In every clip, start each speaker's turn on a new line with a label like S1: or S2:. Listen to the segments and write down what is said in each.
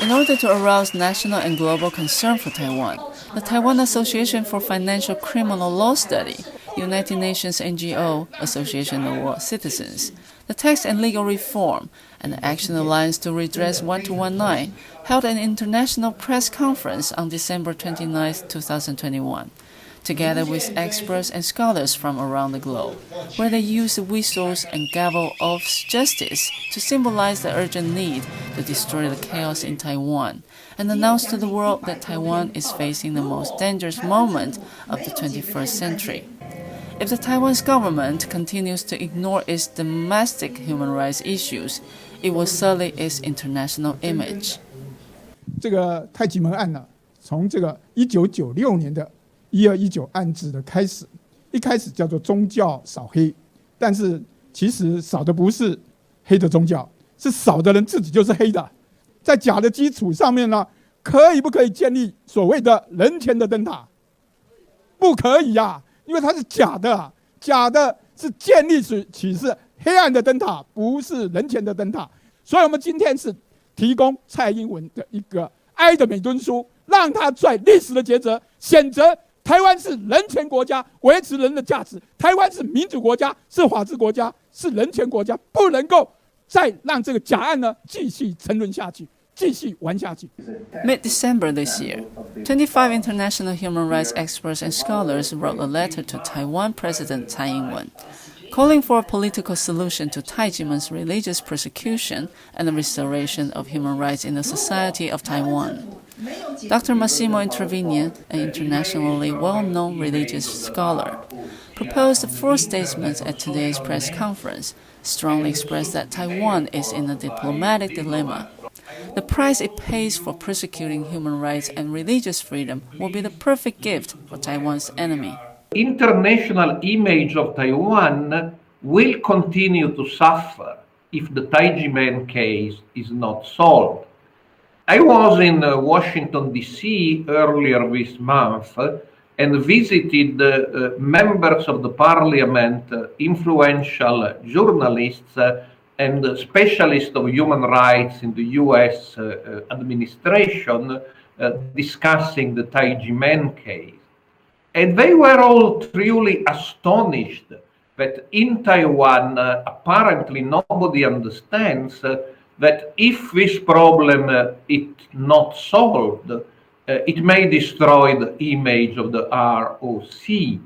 S1: In order to arouse national and global concern for Taiwan, the Taiwan Association for Financial Criminal Law Study, United Nations NGO, Association of World Citizens, the Tax and Legal Reform, and the Action Alliance to Redress 1219 held an international press conference on December 29, 2021, together with experts and scholars from around the globe, where they used the whistles and gavel of justice to symbolize the urgent need to destroy the chaos in Taiwan and announce to the world that Taiwan is facing the most dangerous moment of the 21st century. If the Taiwan's government continues to ignore its domestic human rights issues, it will sully its international image.
S2: 这个太极门案呢，从这个1996年的1219案子的开始，一开始叫做宗教扫黑，但是其实扫的不是黑的宗教，是扫的人自己就是黑的。在假的基础上面呢，不可以建立所谓的人权的灯塔？不可以呀，因为它是假的，假的是建立起是黑暗的灯塔，不是人权的灯塔。所以我们今天是提供蔡英文的一个爱的美敦书，让他在历史的抉择选择台湾是人权国家，维持人的价值；台湾是民主国家，是法治国家，是人权国家，不能够再让这个假案呢继续沉沦下去。
S1: Mid-December this year, 25 international human rights experts and scholars wrote a letter to Taiwan President Tsai Ing-wen, calling for a political solution to Taijimen's religious persecution and the restoration of human rights in the society of Taiwan. Dr. Massimo Intervigna, an internationally well-known religious scholar, proposed 4 statements at today's press conference, strongly expressed that Taiwan is in a diplomatic dilemma. The price it pays for persecuting human rights and religious freedom will be the perfect gift for Taiwan's enemy.
S3: International image of Taiwan will continue to suffer if the Taijimen case is not solved. I was in Washington, D.C. earlier this month and visited members of the parliament, influential journalists, and specialists of human rights in the U.S. Administration discussing the Taijimen case. And they were all truly astonished that in Taiwan, apparently nobody understands that if this problem is not solved, it may destroy the image of the ROC.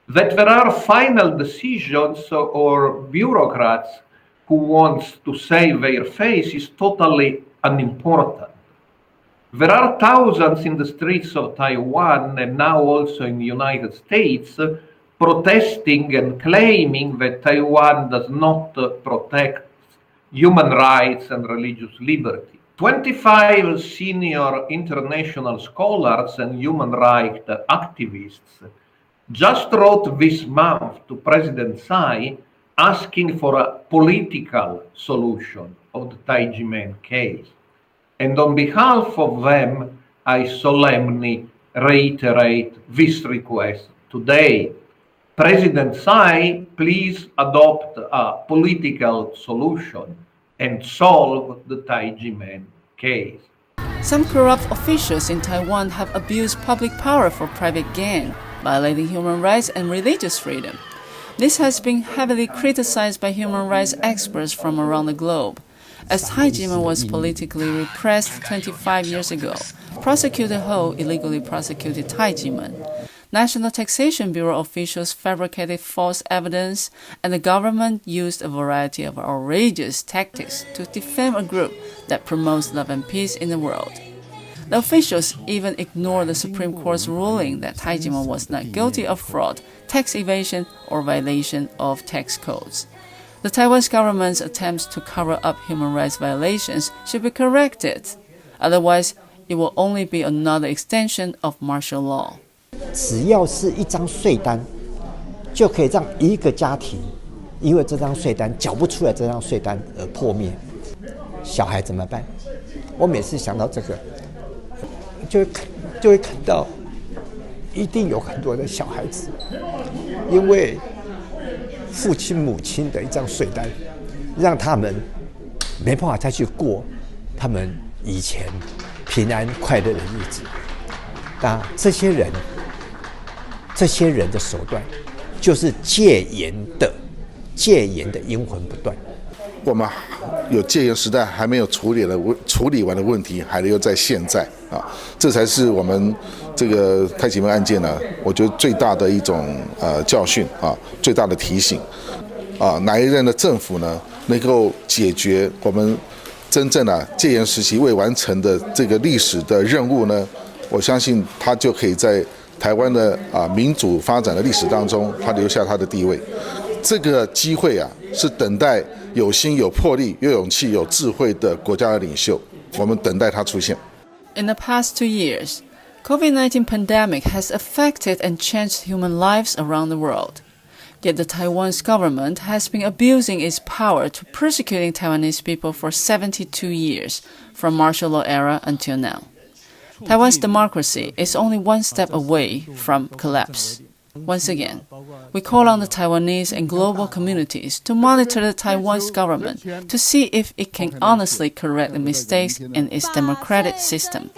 S3: That there are final decisions or bureaucrats who wants to save their face is totally unimportant. There are thousands in the streets of Taiwan and now also in the United States protesting and claiming that Taiwan does not protect human rights and religious liberty. 25 senior international scholars and human rights activists just wrote this month to President Tsai asking for a political solution of the Taijimen case. And on behalf of them, I solemnly reiterate this request today. President Tsai, please adopt a political solution and solve the Taijimen case.
S1: Some corrupt officials in Taiwan have abused public power for private gain, violating human rights and religious freedom. This has been heavily criticized by human rights experts from around the globe. As Taijimen was politically repressed 25 years ago, Prosecutor Ho illegally prosecuted Taijimen. National Taxation Bureau officials fabricated false evidence, and the government used a variety of outrageous tactics to defame a group that promotes love and peace in the world. The officials even ignored the Supreme Court's ruling that Taijimen was not guilty of fraud, tax evasion, or violation of tax codes. The Taiwanese government's attempts to cover up human rights violations should be corrected. Otherwise, it will only be another extension of martial law.
S4: 只要是一张税单，就可以让一个家庭因为这张税单缴不出来这张税单而破灭。小孩怎么办？我每次想到这个，就会看到，一定有很多的小孩子，因为父亲母亲的一张税单，让他们没办法再去过他们以前平安快乐的日子。那这些人的手段，就是戒严的阴魂不断。
S5: 我们有戒严时代还没有处理完的问题，还留在现在啊，这才是我们这个太极门案件呢，我觉得最大的一种教训啊，最大的提醒啊，哪一任的政府呢能够解决我们真正戒严时期未完成的这个历史的任务呢？我相信他就可以在台湾的民主发展的历史当中，他留下他的地位。这个机会是等待有心、有魄力、有勇气、有智慧的国家的领袖，我们等待他出现。
S1: In the past 2 years, COVID-19 pandemic has affected and changed human lives around the world. Yet the Taiwan's government has been abusing its power to persecuting Taiwanese people for 72 years, from martial law era until now. Taiwan's democracy is only one step away from collapse. Once again, we call on the Taiwanese and global communities to monitor the Taiwan's government to see if it can honestly correct the mistakes in its democratic system.